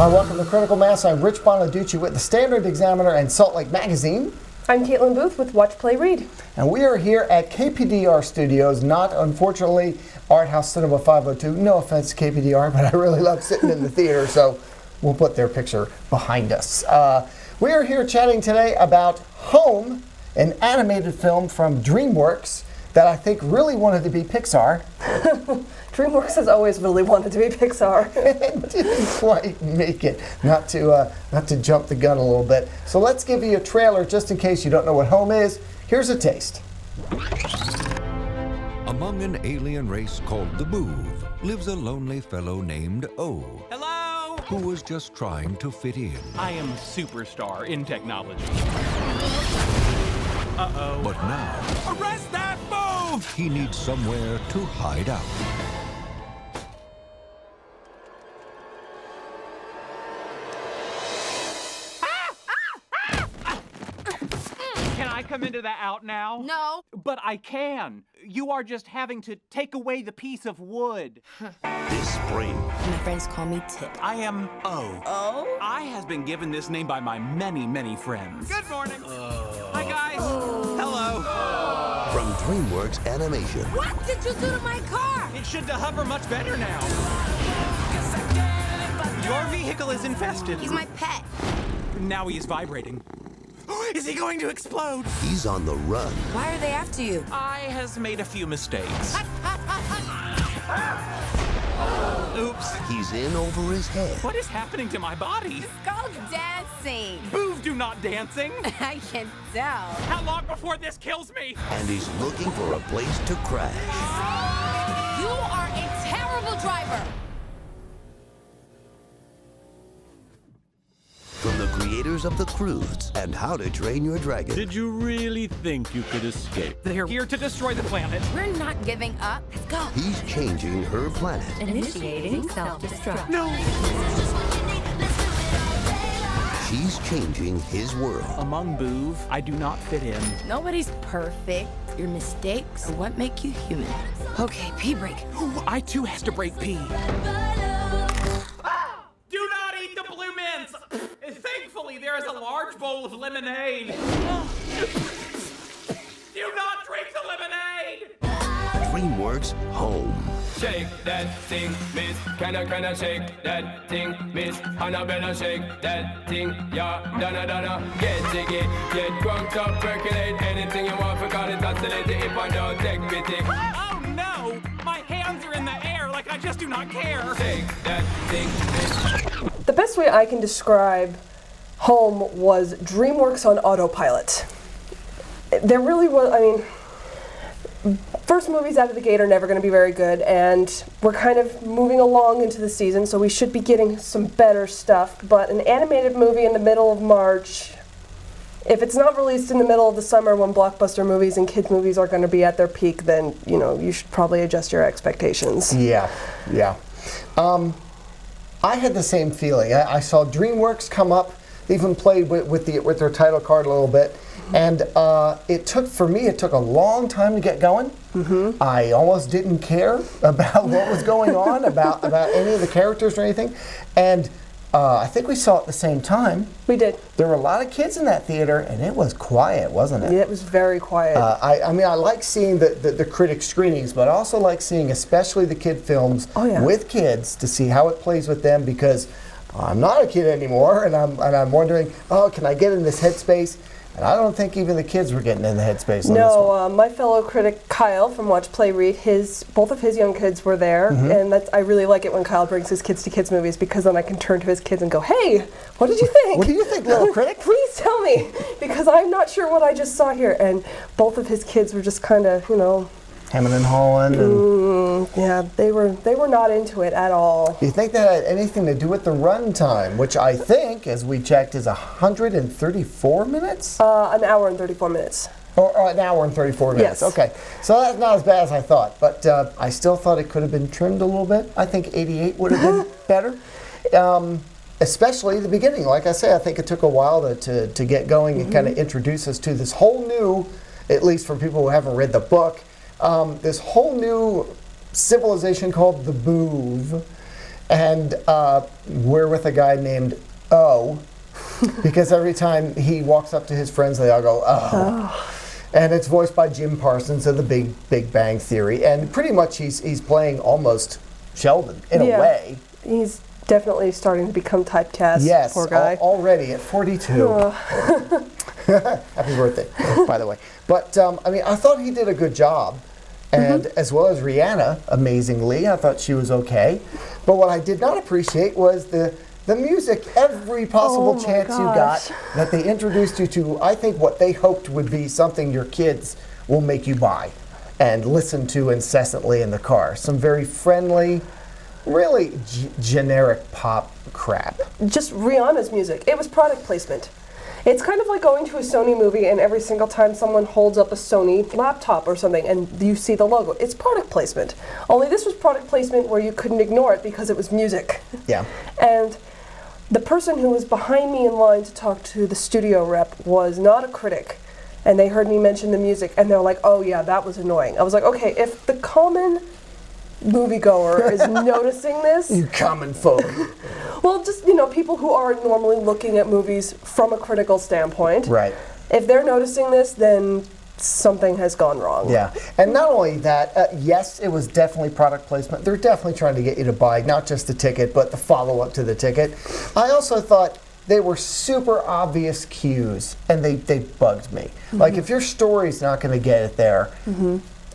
Welcome to Critical Mass. I'm Rich Bonaduce with the Standard Examiner and Salt Lake Magazine. I'm Kaitlyn Booth with Watch, Play, Read. And we are here at KPDR Studios, not unfortunately Art House Cinema 502. No offense to KPDR, but I really love sitting in the theater, so we'll put their picture behind us. We are here chatting today about Home, an animated film from Dreamworks that I think really wanted to be Pixar. Dreamworks has always really wanted to be Pixar. And didn't quite make it. Not to jump the gun a little bit. So let's give you a trailer just in case you don't know what Home is. Here's a taste. Among an alien race called the Move lives a lonely fellow named O. Hello! Who was just trying to fit in. I am a superstar in technology. Uh-oh. But now, Arrest that move! he needs somewhere to hide out. Can I come into the out now? No. But I can. You are just having to take away the piece of wood. This spring, My friends call me Tip. I am O. Oh? I has been given this name by my many, many friends. Good morning. Hi, guys. Hello. from Dreamworks Animation. What did you do to my car? It should hover much better now. Your vehicle is infested. He's my pet. Now he is vibrating. Is he going to explode? He's on the run. Why are they after you? I has made a few mistakes. Oops. He's in over his head. What is happening to my body? It's called dancing. Boov do not dancing. I can tell. How long before this kills me? And he's looking for a place to crash. You are a terrible driver. From the creators of The Cruise and How to Train Your Dragon. Did you really think you could escape? They're here to destroy the planet. We're not giving up. Let's go. He's changing her planet. Initiating self-destruct. No. She's changing his world. Among Boov, I do not fit in. Nobody's perfect. Your mistakes are what make you human. Okay, pee break. Ooh, I too has to break pee. Do not eat the blue mints! Thankfully, there is a large bowl of lemonade. Do not drink the lemonade! Dreamworks Home. Shake that thing, miss. Can I shake that thing, miss? Annabella, shake that thing, yeah. Donna, get jiggy, get drunk up, percolate anything you want, forgot it, oscillate it if I don't take pity. Oh no! My hands are in the air like I just do not care. Shake that thing, miss. The best way I can describe Home was Dreamworks on autopilot. There really was, I mean, first movies out of the gate are never going to be very good, and we're kind of moving along into the season, so we should be getting some better stuff. But an animated movie in the middle of March, if it's not released in the middle of the summer when blockbuster movies and kids movies are going to be at their peak, then, you know, you should probably adjust your expectations. Yeah. I had the same feeling. I saw DreamWorks come up, even played with their title card a little bit, and it took a long time to get going. Mm-hmm. I almost didn't care about what was going on, about any of the characters or anything, and I think we saw it at the same time. We did. There were a lot of kids in that theater, and it was quiet, wasn't it? Yeah, it was very quiet. I mean, I like seeing the critic screenings, but I also like seeing especially the kid films with kids to see how it plays with them, because I'm not a kid anymore, and I'm wondering, can I get in this headspace? And I don't think even the kids were getting in the headspace on this one. My fellow critic Kyle from Watch, Play, Read, both of his young kids were there, and I really like it when Kyle brings his kids to kids movies, because then I can turn to his kids and go, "Hey, what did you think? What do you think, little critic? Please tell me, because I'm not sure what I just saw here." And both of his kids were just kind of, hemming and hawing. Yeah, they were not into it at all. Do you think that had anything to do with the runtime, which I think, as we checked, is 134 minutes? An hour and 34 minutes. Or an hour and 34 minutes. Yes. Okay. So that's not as bad as I thought, but I still thought it could have been trimmed a little bit. I think 88 would have been better. Especially the beginning. Like I say, I think it took a while to get going and kind of introduce us to this whole new, at least for people who haven't read the book, this whole new civilization called the Boov. And we're with a guy named O, because every time he walks up to his friends, they all go, oh. And it's voiced by Jim Parsons of the Big Bang Theory. And pretty much he's playing almost Sheldon in a way. He's definitely starting to become typecast. Yes, poor guy. Already at 42. Happy birthday, by the way. But I mean, I thought he did a good job. And as well as Rihanna, amazingly, I thought she was okay. But what I did not appreciate was the music, every possible chance you got that they introduced you to, I think what they hoped would be something your kids will make you buy and listen to incessantly in the car. Some very friendly, really generic pop crap. Just Rihanna's music. It was product placement. It's kind of like going to a Sony movie and every single time someone holds up a Sony laptop or something and you see the logo, it's product placement. Only this was product placement where you couldn't ignore it because it was music. Yeah. And the person who was behind me in line to talk to the studio rep was not a critic. And they heard me mention the music and they're like, oh yeah, that was annoying. I was like, okay, if the common moviegoer is noticing this. You common folk. Well, just, people who are normally looking at movies from a critical standpoint. Right. If they're noticing this, then something has gone wrong. Yeah. And not only that, yes, it was definitely product placement. They're definitely trying to get you to buy not just the ticket, but the follow-up to the ticket. I also thought they were super obvious cues, and they bugged me. Like, if your story's not going to get it there,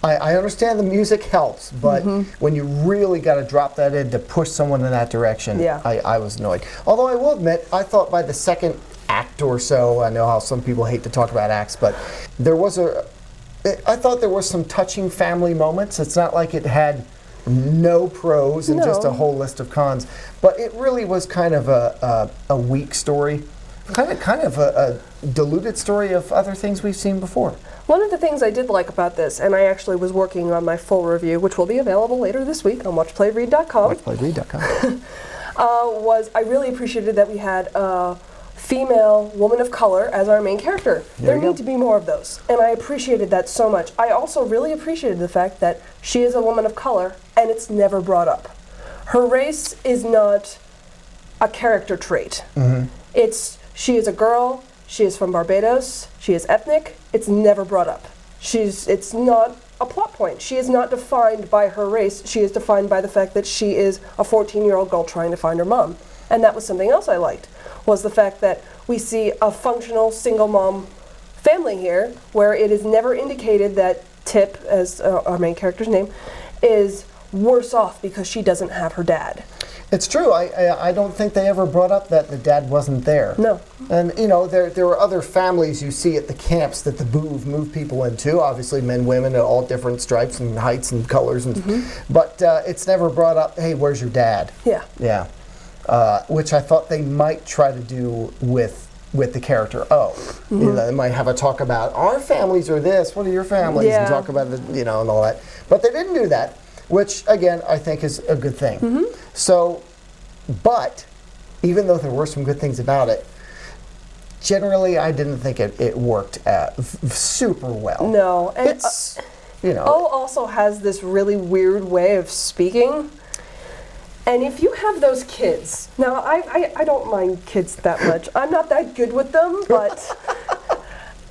I understand the music helps, but when you really got to drop that in to push someone in that direction, I was annoyed. Although I will admit, I thought by the second act or so, I know how some people hate to talk about acts, but I thought there were some touching family moments. It's not like it had no pros and just a whole list of cons, but it really was kind of a weak story, kind of a diluted story of other things we've seen before. One of the things I did like about this, and I actually was working on my full review, which will be available later this week on watchplayread.com. Watchplayread.com. Was I really appreciated that we had a female woman of color as our main character. There need to be more of those, and I appreciated that so much. I also really appreciated the fact that she is a woman of color, and it's never brought up. Her race is not a character trait. She is a girl. She is from Barbados. She is ethnic. It's never brought up. It's not a plot point. She is not defined by her race. She is defined by the fact that she is a 14-year-old girl trying to find her mom. And that was something else I liked, was the fact that we see a functional single mom family here, where it is never indicated that Tip, as our main character's name, is worse off because she doesn't have her dad. It's true. I don't think they ever brought up that the dad wasn't there. No. And, there were other families you see at the camps that the Boov moved people into. Obviously, men, women, at all different stripes and heights and colors. But it's never brought up, hey, where's your dad? Yeah. Yeah. Which I thought they might try to do with the character O. They might have a talk about, our families are this, what are your families? And talk about, and all that. But they didn't do that, which, again, I think is a good thing. So, but even though there were some good things about it, generally I didn't think it worked super well. No. And it's, O also has this really weird way of speaking. And if you have those kids, now I don't mind kids that much. I'm not that good with them, but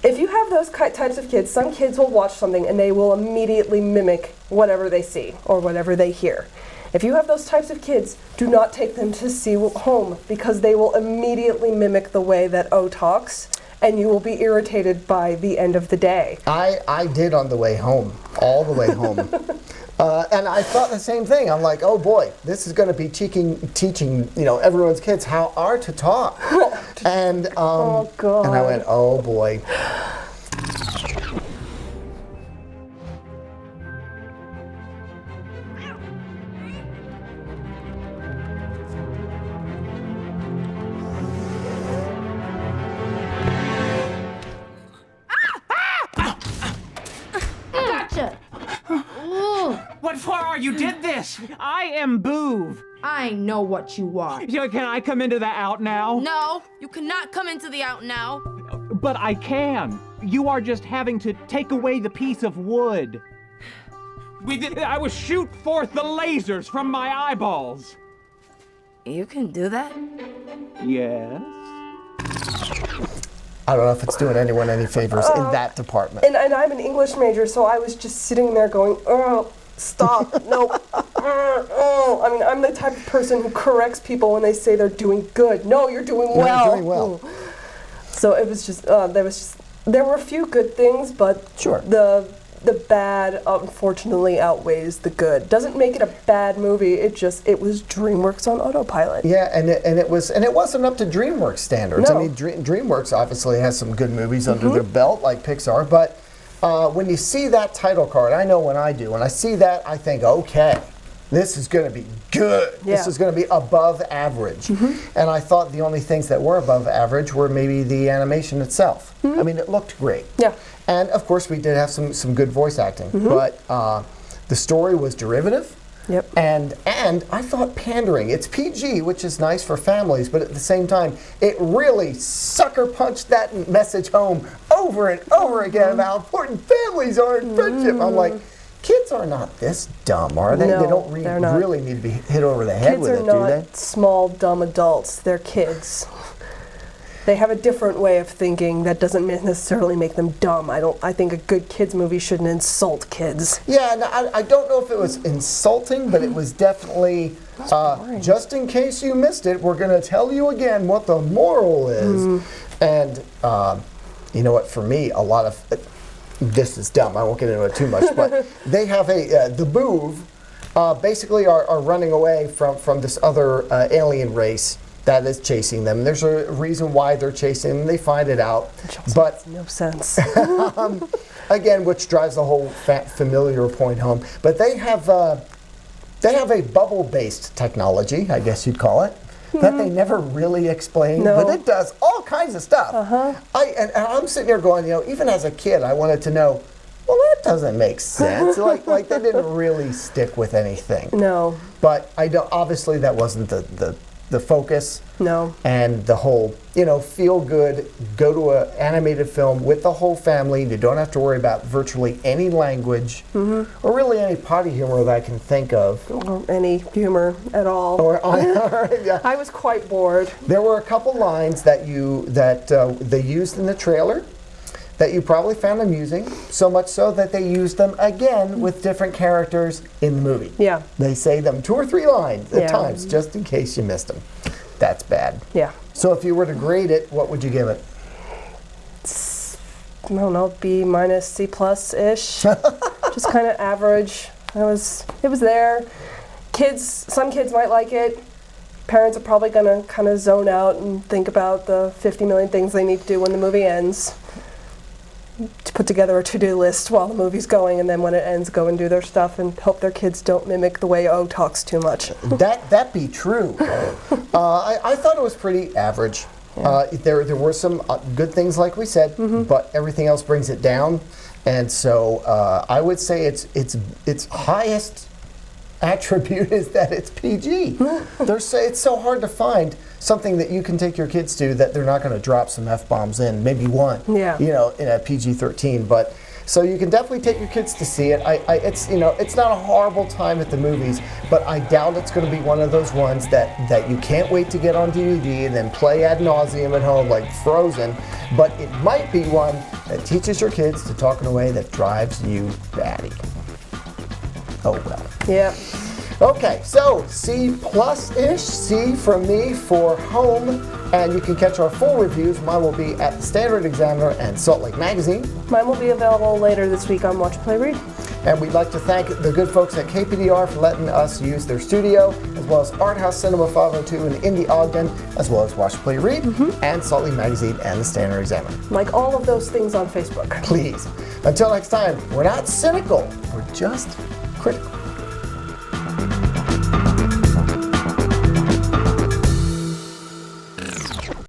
if you have those types of kids, some kids will watch something and they will immediately mimic whatever they see or whatever they hear. If you have those types of kids, do not take them to see home, because they will immediately mimic the way that O talks, and you will be irritated by the end of the day. I did on the way home, all the way home. And I thought the same thing. I'm like, oh boy, this is going to be teaching everyone's kids how to talk. And oh God. And I went, oh boy. are. You did this. I am Boov. I know what you are. Can I come into the out now? No, you cannot come into the out now. But I can. You are just having to take away the piece of wood. I will shoot forth the lasers from my eyeballs. You can do that? Yes. I don't know if it's doing anyone any favors in that department. And I'm an English major, so I was just sitting there going, oh, stop, no. Oh. I mean, I'm the type of person who corrects people when they say they're doing good. No, you're doing well. You're doing well. So it was just, there were a few good things, but Sure. the bad unfortunately outweighs the good. Doesn't make it a bad movie. It was DreamWorks on autopilot. Yeah, and it wasn't up to DreamWorks standards. No. I mean, DreamWorks obviously has some good movies under their belt, like Pixar. But when you see that title card, I know when I do. When I see that, I think, okay, this is going to be good. Yeah. This is going to be above average. And I thought the only things that were above average were maybe the animation itself. I mean, it looked great. Yeah. And of course, we did have some good voice acting. But the story was derivative. Yep. And I thought pandering. It's PG, which is nice for families, but at the same time, it really sucker punched that message home over and over again about how important families are in friendship. I'm like, kids are not this dumb, are they? No, they don't they're not. really need to be hit over the head Kids with are it, do they? not small, dumb adults. They're kids. They have a different way of thinking that doesn't necessarily make them dumb. I think a good kids movie shouldn't insult kids. Yeah, and I don't know if it was insulting, but it was definitely, just in case you missed it, we're going to tell you again what the moral is. And you know what, for me, a lot of, this is dumb, I won't get into it too much, but they have the Boov basically are running away from this other alien race that is chasing them. There's a reason why they're chasing them. They find it out, but No sense. again, which drives the whole familiar point home. But they have a bubble-based technology, I guess you'd call it, that they never really explain. No. But it does all kinds of stuff. And I'm sitting here going, even as a kid, I wanted to know, well, that doesn't make sense. like they didn't really stick with anything. No. But I don't. Obviously, that wasn't the focus. No. And the whole, feel good, go to an animated film with the whole family. You don't have to worry about virtually any language or really any potty humor that I can think of. Or any humor at all. Yeah. I was quite bored. There were a couple lines that they used in the trailer that you probably found amusing, so much so that they used them again with different characters in the movie. Yeah. They say them 2 or 3 lines at Yeah. times, just in case you missed them. That's bad. Yeah. So if you were to grade it, what would you give it? I don't know, B minus C plus ish. Just kind of average. It was there. Some kids might like it. Parents are probably gonna kind of zone out and think about the 50 million things they need to do when the movie ends. To put together a to-do list while the movie's going, and then when it ends, go and do their stuff and hope their kids don't mimic the way O talks too much. That be true. I thought it was pretty average. Yeah. There were some good things, like we said, but everything else brings it down. And so I would say its highest attribute is that it's PG. It's so hard to find something that you can take your kids to that they're not going to drop some F-bombs in, maybe one, Yeah. In a PG-13. But so you can definitely take your kids to see it. It's not a horrible time at the movies, but I doubt it's going to be one of those ones that you can't wait to get on DVD and then play ad nauseum at home like Frozen. But it might be one that teaches your kids to talk in a way that drives you batty. Oh well. Yeah. Okay, so C plus-ish, C from me for Home, and you can catch our full reviews. Mine will be at the Standard Examiner and Salt Lake Magazine. Mine will be available later this week on Watch, Play, Read. And we'd like to thank the good folks at KPDR for letting us use their studio, as well as Art House Cinema 502 in Indy, Ogden, as well as Watch, Play, Read, and Salt Lake Magazine and the Standard Examiner. Like all of those things on Facebook. Please. Until next time, we're not cynical, we're just critical.